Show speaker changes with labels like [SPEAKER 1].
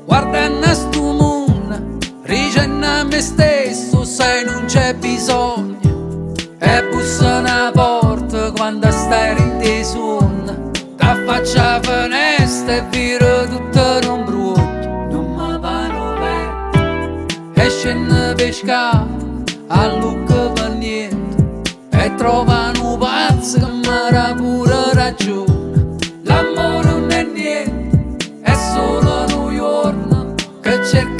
[SPEAKER 1] Guardando a sto mondo, dicendo a me stesso se non c'è bisogno. E bussa una porta quando stai in te sonno. T'affaccia a finestra e vira tutto in un brutto. Non mi vanno bene. E scende pescare a lucca per niente. E trovano pazzi che mi dà pure ragione. L'amore non è niente, è solo un giorno che cerca